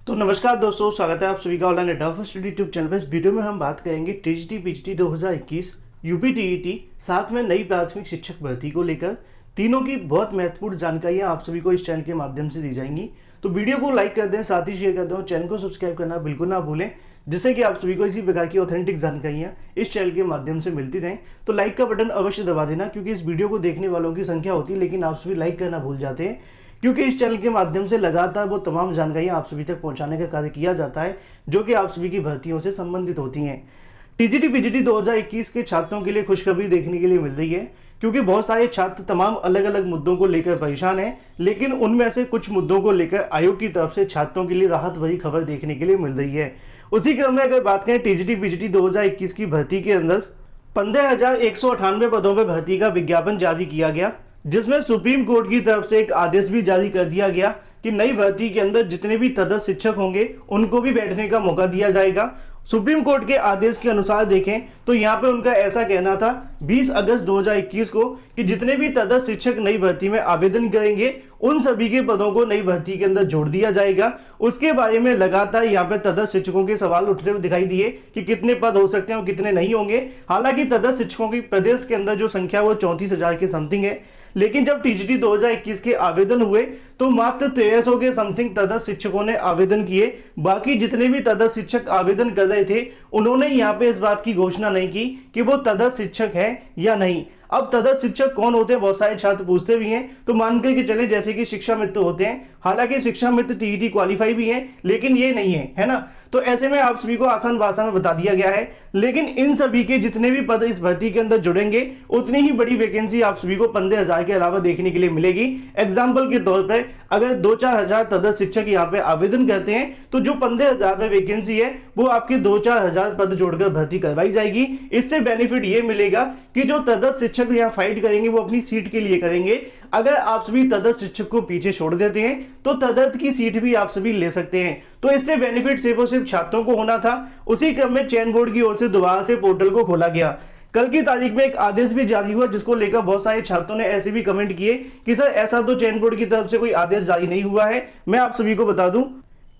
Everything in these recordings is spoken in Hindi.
तो नमस्कार दोस्तों, स्वागत है आप सभी का ऑनलाइन एडा स्टडी यूट्यूब चैनल पर। इस वीडियो में हम बात करेंगे टीजीटी पीजीटी 2021 यूपी टीईटी साथ में नई प्राथमिक शिक्षक भर्ती को लेकर तीनों की बहुत महत्वपूर्ण जानकारियां आप सभी को इस चैनल के माध्यम से दी जाएंगी। तो वीडियो को लाइक कर दें, साथ ही शेयर कर दें और चैनल को सब्सक्राइब करना बिल्कुल ना भूलें, जिससे कि आप सभी को इसी प्रकार की ऑथेंटिक जानकारियां इस चैनल के माध्यम से मिलती रहें। तो लाइक का बटन अवश्य दबा देना, क्योंकि इस वीडियो को देखने वालों की संख्या होती है लेकिन आप सभी लाइक करना भूल जाते हैं, क्योंकि इस चैनल के माध्यम से लगातार वो तमाम जानकारियां आप सभी तक पहुंचाने का कार्य किया जाता है जो कि आप सभी की भर्तियों से संबंधित होती हैं। टीजीटी पीजीटी 2021 के छात्रों के लिए खुशखबरी देखने के लिए मिल रही है, क्योंकि बहुत सारे छात्र तमाम अलग अलग मुद्दों को लेकर परेशान हैं, लेकिन उनमें से कुछ मुद्दों को लेकर आयोग की तरफ से छात्रों के लिए राहत भरी खबर देखने के लिए मिल रही है। उसी क्रम में अगर बात करें टीजीटी पीजीटी 2021 की भर्ती के अंदर 15,198 पदों पर भर्ती का विज्ञापन जारी किया गया, जिसमें सुप्रीम कोर्ट की तरफ से एक आदेश भी जारी कर दिया गया कि नई भर्ती के अंदर जितने भी तटस्थ शिक्षक होंगे उनको भी बैठने का मौका दिया जाएगा। सुप्रीम कोर्ट के आदेश के अनुसार देखें तो यहाँ पे उनका ऐसा कहना था 20 अगस्त 2021 को कि जितने भी तटस्थ शिक्षक नई भर्ती में आवेदन करेंगे उन सभी के पदों को नई भर्ती के अंदर जोड़ दिया जाएगा। उसके बारे में लगातार यहाँ पे तटस्थ शिक्षकों के सवाल उठते हुए दिखाई दिए कि कितने पद हो सकते हैं और कितने नहीं होंगे। हालांकि तटस्थ शिक्षकों की प्रदेश के अंदर जो संख्या वो 34,000 के समथिंग है, लेकिन जब टीजीटी 2021 के आवेदन हुए तो मात्र 1300 के समथिंग तटस्थ शिक्षकों ने आवेदन किए। बाकी जितने भी तटस्थ शिक्षक आवेदन कर रहे थे उन्होंने यहाँ पे इस बात की घोषणा नहीं की कि वो तटस्थ शिक्षक है या नहीं। अब तटस्थ शिक्षक कौन होते हैं, बहुत सारे छात्र पूछते भी हैं, तो मान के चले जैसे कि शिक्षा मित्र होते हैं। हालांकि शिक्षा मित्र टीईटी क्वालिफाई भी है लेकिन ये नहीं है ना। तो ऐसे में आप सभी को आसान भाषा में बता दिया गया है, लेकिन इन सभी के जितने भी पद इस भर्ती के अंदर जुड़ेंगे उतनी ही बड़ी वैकेंसी आप सभी को 15,000 के अलावा देखने के लिए मिलेगी। एग्जाम्पल के तौर पर अगर 2-4 हजार तटस्थ शिक्षक यहाँ पे आवेदन करते हैं तो जो 15,000 में वैकेंसी है वो आपके 2-4 हजार पद जोड़कर भर्ती करवाई जाएगी। इससे बेनिफिट ये मिलेगा कि जो तटस्थ शिक्षक यहाँ फाइट करेंगे वो अपनी सीट के लिए करेंगे। अगर आप सभी तटस्थ शिक्षक को पीछे छोड़ देते हैं तो तटस्थ की सीट भी आप सभी ले सकते हैं। तो इससे बेनिफिट सिर्फ और सिर्फ छात्रों को होना था। उसी क्रम में चयन बोर्ड की ओर से दोबारा से पोर्टल को खोला गया। कल की तारीख में एक आदेश भी जारी हुआ, जिसको लेकर बहुत सारे छात्रों ने ऐसे भी कमेंट किए कि सर ऐसा तो चयन बोर्ड की तरफ से कोई आदेश जारी नहीं हुआ है। मैं आप सभी को बता दूं,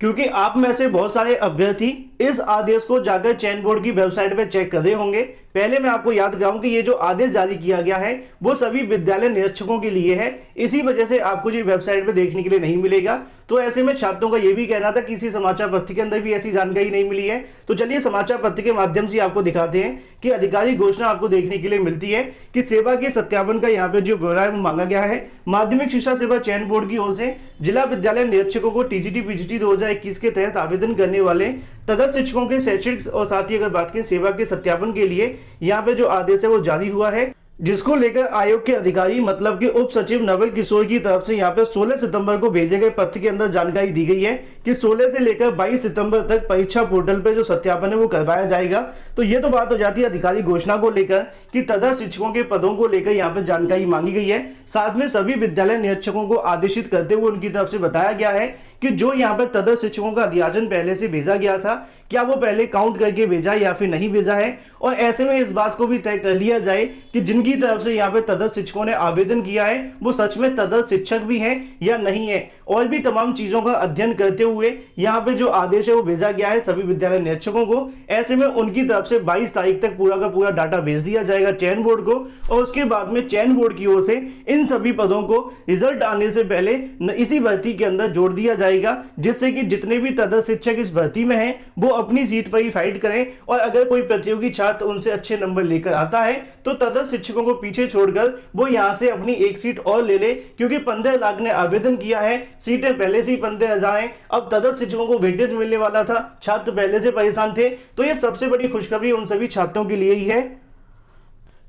क्योंकि आप में से बहुत सारे अभ्यर्थी इस आदेश को जाकर चयन बोर्ड की वेबसाइट पर चेक कर रहे होंगे। पहले मैं आपको याद कराऊं कि ये जो आदेश जारी किया गया है वो सभी विद्यालय निरीक्षकों के लिए है, इसी वजह से आपको ये वेबसाइट पे देखने के लिए नहीं मिलेगा। तो ऐसे में छात्रों का ये भी कहना था किसी समाचार पत्र के अंदर भी ऐसी जानकारी नहीं मिली है। तो चलिए समाचार पत्र के माध्यम से आपको दिखाते हैं कि आधिकारिक घोषणा आपको देखने के लिए मिलती है कि सेवा के सत्यापन का यहाँ पे जो ब्यौरा है वो मांगा गया है। माध्यमिक शिक्षा सेवा चयन बोर्ड की ओर से जिला विद्यालय निरीक्षकों को टीजीटी पीजीटी 2021 के तहत आवेदन करने वाले तटस्थ शिक्षकों के शैक्षिक और साथ ही अगर बात करें सेवा के सत्यापन के लिए यहाँ पे जो आदेश है वो जारी हुआ है, जिसको लेकर आयोग के अधिकारी मतलब कि उप सचिव नवल किशोर की तरफ से यहाँ पे 16 सितंबर को भेजे गए पत्र के अंदर जानकारी दी गई है कि 16 से लेकर 22 सितंबर तक परीक्षा पोर्टल पे जो सत्यापन है वो करवाया जाएगा। तो ये तो बात हो जाती है अधिकारिक घोषणा को लेकर कि तटस्थ शिक्षकों के पदों को लेकर यहाँ पे जानकारी मांगी गई है। साथ में सभी विद्यालय निरीक्षकों को आदेशित करते हुए उनकी तरफ से बताया गया है कि जो यहाँ पर तटस्थ शिक्षकों का अध्याचन पहले से भेजा गया था, क्या वो पहले काउंट करके भेजा या फिर नहीं भेजा है, और ऐसे में इस बात को भी तय कर लिया जाए कि जिनकी तरफ से यहाँ पे तटस्थ शिक्षकों ने आवेदन किया है वो सच में तटस्थ शिक्षक भी हैं या नहीं है। और भी तमाम चीजों का अध्ययन करते हुए यहाँ पे जो आदेश है वो भेजा गया है सभी विद्यालय निरीक्षकों को। ऐसे में उनकी तरफ से 22 तारीख तक पूरा का पूरा डाटा भेज दिया जाएगा चयन बोर्ड को, और उसके बाद में चयन बोर्ड की ओर से इन सभी पदों को रिजल्ट आने से पहले इसी भर्ती के अंदर जोड़ दिया जाएगा, जिससे कि जितने भी तटस्थ शिक्षक इस भर्ती में हैं वो अपनी सीट पर ही फाइट करें। और अगर कोई प्रतियोगी छात्र उनसे अच्छे नंबर लेकर आता है तो तटस्थ शिक्षकों को पीछे छोड़कर वो यहां से अपनी एक सीट और ले ले, क्योंकि 15 लाख ने आवेदन किया है, सीटें पहले से ही 15,000 हैं। अब तटस्थ शिक्षकों को वेटेज मिलने वाला था, छात्र पहले से परेशान थे। तो ये सबसे बड़ी खुशखबरी उन सभी छात्रों के लिए ही है,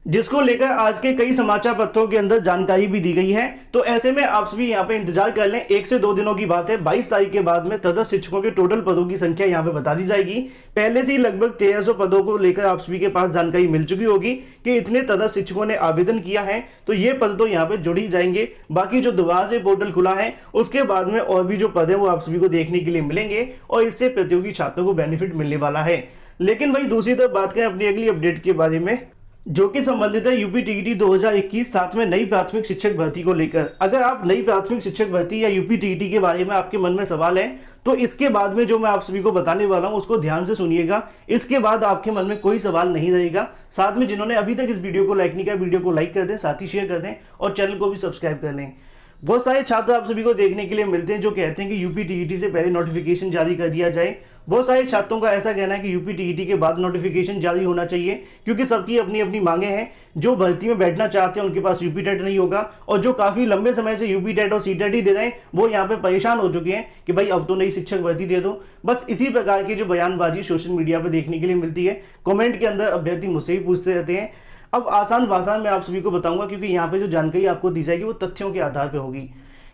जिसको लेकर आज के कई समाचार पत्रों के अंदर जानकारी भी दी गई है। तो ऐसे में आप सभी यहाँ पे इंतजार कर लें, 1 से 2 दिनों की बात है। 22 तारीख के बाद में तटस्थ शिक्षकों के टोटल पदों की संख्या यहाँ पे बता दी जाएगी। पहले से ही लगभग 1300 पदों को लेकर आप सभी के पास जानकारी मिल चुकी होगी कि इतने तटस्थ शिक्षकों ने आवेदन किया है, तो ये पद तो यहाँ पे जुड़ ही जाएंगे। बाकी जो दोबारा से पोर्टल खुला है उसके बाद में और भी जो पद है वो आप सभी को देखने के लिए मिलेंगे, और इससे प्रतियोगी छात्रों को बेनिफिट मिलने वाला है। लेकिन वही दूसरी तरफ बात करें अपनी अगली अपडेट के बारे में, जो कि संबंधित है यूपी टीईटी 2021 साथ में नई प्राथमिक शिक्षक भर्ती को लेकर। अगर आप नई प्राथमिक शिक्षक भर्ती या यूपी टीईटी के बारे में आपके मन में सवाल है तो इसके बाद में जो मैं आप सभी को बताने वाला हूं उसको ध्यान से सुनिएगा। इसके बाद आपके मन में कोई सवाल नहीं रहेगा। साथ में जिन्होंने अभी तक इस वीडियो को लाइक नहीं किया, वीडियो को लाइक कर दें, साथ ही शेयर कर दें और चैनल को भी सब्सक्राइब कर लें। बहुत सारे छात्र आप सभी को देखने के लिए मिलते हैं जो कहते हैं कि यूपी टीईटी से पहले नोटिफिकेशन जारी कर दिया जाए। बहुत सारे छात्रों का ऐसा कहना है कि यूपी टीईटी के बाद नोटिफिकेशन जारी होना चाहिए, क्योंकि सबकी अपनी अपनी मांगे हैं। जो भर्ती में बैठना चाहते हैं उनके पास यूपी टेट नहीं होगा, और जो काफी लंबे समय से यूपी टेट और सी टेट ही दे रहे हैं वो यहाँ पे परेशान हो चुके हैं कि भाई अब तो नई शिक्षक भर्ती दे दो। बस इसी प्रकार की जो बयानबाजी सोशल मीडिया पर देखने के लिए मिलती है। कॉमेंट के अंदर अभ्यर्थी मुझसे भी पूछते रहते हैं। अब आसान भाषा में आप सभी को बताऊंगा, क्योंकि यहाँ पे जो जानकारी आपको दी जाएगी वो तथ्यों के आधार पर होगी।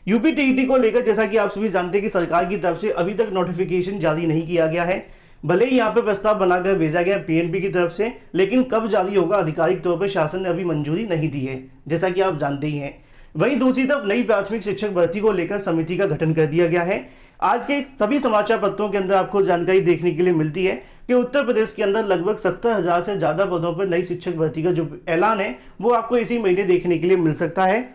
यूपी टीईटी को लेकर जैसा कि आप सभी जानते हैं कि सरकार की तरफ से अभी तक नोटिफिकेशन जारी नहीं किया गया है। भले ही यहाँ पे प्रस्ताव बनाकर भेजा गया पीएनबी की तरफ से, लेकिन कब जारी होगा आधिकारिक तौर पर शासन ने अभी मंजूरी नहीं दी है, जैसा कि आप जानते ही हैं। वहीं दूसरी तरफ नई प्राथमिक शिक्षक भर्ती को लेकर समिति का गठन कर दिया गया है। आज के सभी समाचार पत्रों के अंदर आपको जानकारी देखने के लिए मिलती है कि उत्तर प्रदेश के अंदर लगभग 70,000 से ज्यादा पदों पर नई शिक्षक भर्ती का जो ऐलान है वो आपको इसी महीने देखने के लिए मिल सकता है,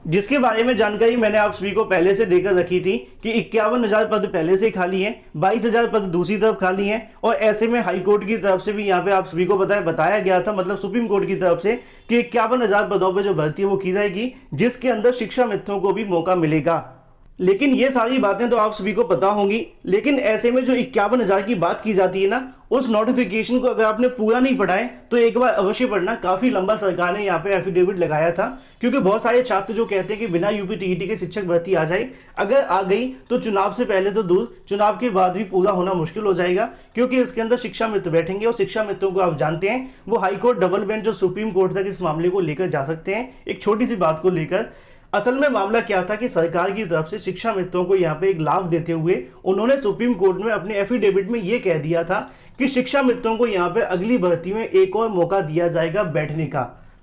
जिसके बारे में जानकारी मैंने आप सभी को पहले से देकर रखी थी कि 51,000 पद पहले से खाली हैं, 22,000 पद दूसरी तरफ खाली हैं। और ऐसे में हाई कोर्ट की तरफ से भी यहाँ पे आप सभी को बताया गया था, मतलब सुप्रीम कोर्ट की तरफ से, कि 51,000 पदों पे जो भर्ती है वो की जाएगी, जिसके अंदर शिक्षा मित्रों को भी मौका मिलेगा। लेकिन ये सारी बातें तो आप सभी को पता होंगी, लेकिन ऐसे में जो 51,000 की बात की जाती है ना, उस नोटिफिकेशन को अगर आपने पूरा नहीं पढ़ा है तो एक बार अवश्य पढ़ना। काफी लंबा सरकार ने यहाँ पे एफिडेविट लगाया था, क्योंकि बहुत सारे छात्र जो कहते हैं कि बिना यूपी टीईटी के शिक्षक भर्ती आ जाए, अगर आ गई तो चुनाव से पहले तो दूर, चुनाव के बाद भी पूरा होना मुश्किल हो जाएगा, क्योंकि इसके अंदर शिक्षा मित्र बैठेंगे और शिक्षा मित्रों को आप जानते हैं वो हाईकोर्ट डबल बेंच जो सुप्रीम कोर्ट तक इस मामले को लेकर जा सकते हैं, एक छोटी सी बात को लेकर। असल में मामला क्या था कि सरकार की तरफ से शिक्षा मित्रों को यहाँ पे एक लाभ देते हुए उन्होंने सुप्रीम कोर्ट में अपने एफिडेविट में ये कह दिया था कि शिक्षा मित्रों को यहाँ पे अगली भर्ती में एक और मौका दिया जाएगा बैठने का।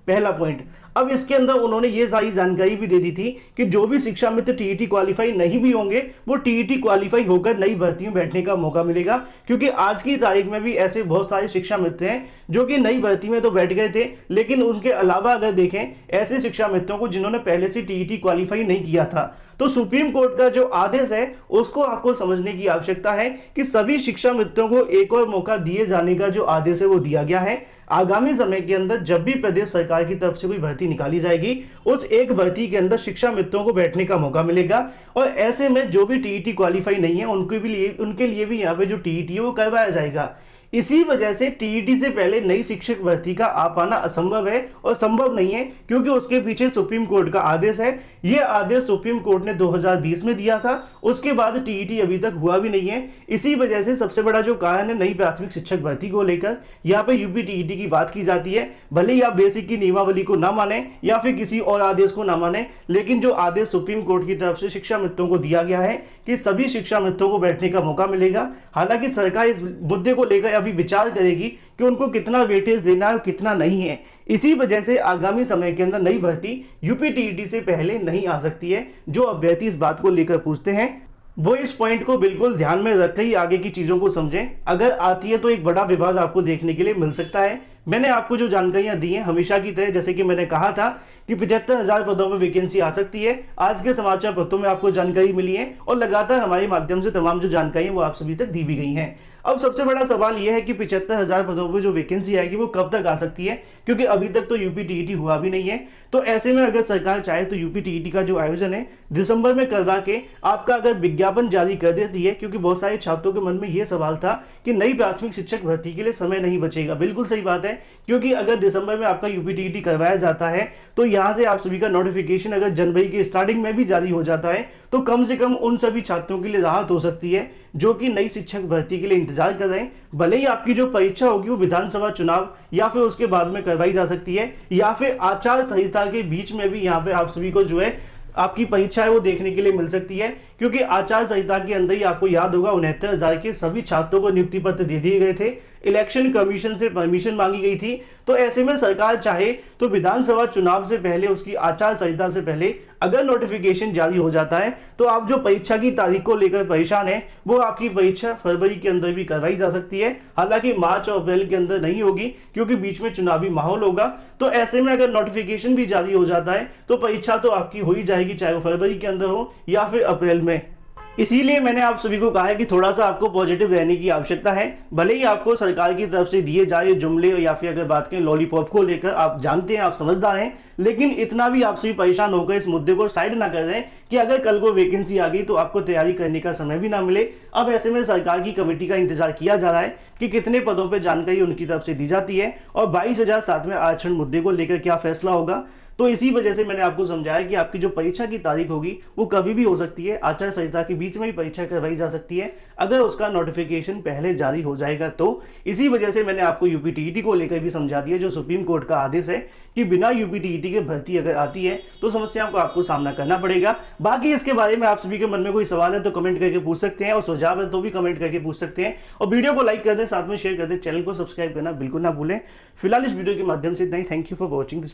पहला पॉइंट। अब इसके अंदर उन्होंने ये सारी जानकारी भी दे दी थी कि जो भी शिक्षा मित्र टीईटी क्वालिफाई नहीं भी होंगे वो टीईटी क्वालिफाई होकर नई भर्ती में बैठने का मौका मिलेगा, क्योंकि आज की तारीख में भी ऐसे बहुत सारे शिक्षा मित्र हैं जो कि नई भर्ती में तो बैठ गए थे, लेकिन उनके अलावा अगर देखें ऐसे शिक्षा मित्रों को जिन्होंने पहले से टीईटी क्वालिफाई नहीं किया था, तो सुप्रीम कोर्ट का जो आदेश है उसको आपको समझने की आवश्यकता है कि सभी शिक्षा मित्रों को एक और मौका दिए जाने का जो आदेश है वो दिया गया है। आगामी समय के अंदर जब भी प्रदेश सरकार की तरफ से कोई भर्ती निकाली जाएगी, उस एक भर्ती के अंदर शिक्षा मित्रों को बैठने का मौका मिलेगा। और ऐसे में जो भी टीईटी क्वालिफाई नहीं है उनके लिए भी यहाँ पे जो टीईटी है वो करवाया जाएगा। इसी वजह से टीईटी से पहले नई शिक्षक भर्ती का आ पाना असंभव है और संभव नहीं है, क्योंकि उसके पीछे सुप्रीम कोर्ट का आदेश है। यह आदेश सुप्रीम कोर्ट ने 2020 में दिया था, उसके बाद टीईटी अभी तक हुआ भी नहीं है। इसी वजह से सबसे बड़ा जो कारण है नई प्राथमिक शिक्षक भर्ती को लेकर यहाँ पे यूपी टीईटी की बात की जाती है। भले ही आप बेसिक की नियमावली को ना माने या फिर किसी और आदेश को ना माने, लेकिन जो आदेश सुप्रीम कोर्ट की तरफ से शिक्षा मित्रों को दिया गया है कि सभी शिक्षा मित्रों को बैठने का मौका मिलेगा। हालांकि सरकार इस मुद्दे को लेकर अभी विचार करेगी कि उनको कितना वेटेज देना है और कितना नहीं है। इसी वजह से आगामी समय के अंदर नई भर्ती यूपी टीईटी से पहले नहीं आ सकती है। जो अभ्यर्थी इस बात को लेकर पूछते हैं वो इस पॉइंट को बिल्कुल ध्यान में रखकर ही आगे की चीजों को समझें। अगर आती है तो एक बड़ा विवाद आपको देखने के लिए मिल सकता है। मैंने आपको जो जानकारियां दी हैं हमेशा की तरह, जैसे कि मैंने कहा था कि 75,000 पदों पर वैकेंसी आ सकती है। आज के समाचार पत्रों में आपको जानकारी मिली है और लगातार हमारे माध्यम से तमाम जो जानकारी है वो आप सभी तक दी भी गई हैं। अब सबसे बड़ा सवाल यह है कि 75,000 पदों पर जो वैकेंसी आएगी वो कब तक आ सकती है, क्योंकि अभी तक तो यूपी टीईटी हुआ भी नहीं है। तो ऐसे में अगर सरकार चाहे तो यूपी टीईटी का जो आयोजन है दिसंबर में करवा के आपका अगर विज्ञापन जारी कर देती है, क्योंकि बहुत सारे छात्रों के मन में यह सवाल था कि नई प्राथमिक शिक्षक भर्ती के लिए समय नहीं बचेगा। बिल्कुल सही बात है, क्योंकि अगर दिसंबर में आपका यूपी टीईटी करवाया जाता है तो यहां से आप सभी का नोटिफिकेशन अगर जनवरी के स्टार्टिंग में भी जारी हो जाता है तो कम से कम उन सभी छात्रों के लिए राहत हो सकती है जो कि नई शिक्षक भर्ती के लिए इंतजार कर रहे हैं। भले ही आपकी जो परीक्षा होगी वो विधानसभा चुनाव या फिर उसके बाद में करवाई जा सकती है, या फिर आचार संहिता के बीच में भी यहाँ पे आप सभी को जो है आपकी परीक्षा है वो देखने के लिए मिल सकती है, क्योंकि आचार संहिता के अंदर ही आपको याद होगा 69,000 के सभी छात्रों को नियुक्ति पत्र दे दिए गए थे, इलेक्शन कमीशन से परमिशन मांगी गई थी। तो ऐसे में सरकार चाहे तो विधानसभा चुनाव से पहले, उसकी आचार संहिता से पहले अगर नोटिफिकेशन जारी हो जाता है तो आप जो परीक्षा की तारीख को लेकर परेशान है, वो आपकी परीक्षा फरवरी के अंदर भी करवाई जा सकती है। हालांकि मार्च और अप्रैल के अंदर नहीं होगी क्योंकि बीच में चुनावी माहौल होगा। तो ऐसे में अगर नोटिफिकेशन भी जारी हो जाता है तो परीक्षा तो आपकी हो ही जाएगी, चाहे वो फरवरी के अंदर हो या फिर अप्रैल में। इसीलिए मैंने आप सभी को कहा है कि थोड़ा सा आपको पॉजिटिव रहने की आवश्यकता है। भले ही आपको सरकार की तरफ से दिए जाए जुमले या फिर अगर बात करें लॉलीपॉप को लेकर, आप जानते हैं, आप समझदार हैं, लेकिन इतना भी आप सभी परेशान होकर इस मुद्दे को साइड ना कर दें कि अगर कल को वैकेंसी आ गई तो आपको तैयारी करने का समय भी ना मिले। अब ऐसे में सरकार की कमेटी का इंतजार किया जा रहा है कि कितने पदों पर जानकारी उनकी तरफ से दी जाती है और 22,000 सातवें आरक्षण मुद्दे को लेकर क्या फैसला होगा। तो इसी वजह से मैंने आपको समझाया कि आपकी जो परीक्षा की तारीख होगी वो कभी भी हो सकती है, आचार संहिता के बीच में ही परीक्षा करवाई जा सकती है अगर उसका नोटिफिकेशन पहले जारी हो जाएगा। तो इसी वजह से मैंने आपको यूपीटीईटी को लेकर भी समझा दिया, जो सुप्रीम कोर्ट का आदेश है कि बिना यूपीटीईटी के भर्ती अगर आती है तो समस्याओं का आपको सामना करना पड़ेगा। बाकी इसके बारे में आप सभी के मन में कोई सवाल है तो कमेंट करके पूछ सकते हैं, और सुझाव है तो भी कमेंट करके पूछ सकते हैं। और वीडियो को लाइक कर दें, साथ में शेयर कर दें, चैनल को सब्सक्राइब करना बिल्कुल ना भूलें। फिलहाल इस वीडियो के माध्यम से इतना ही। Thank you for watching this.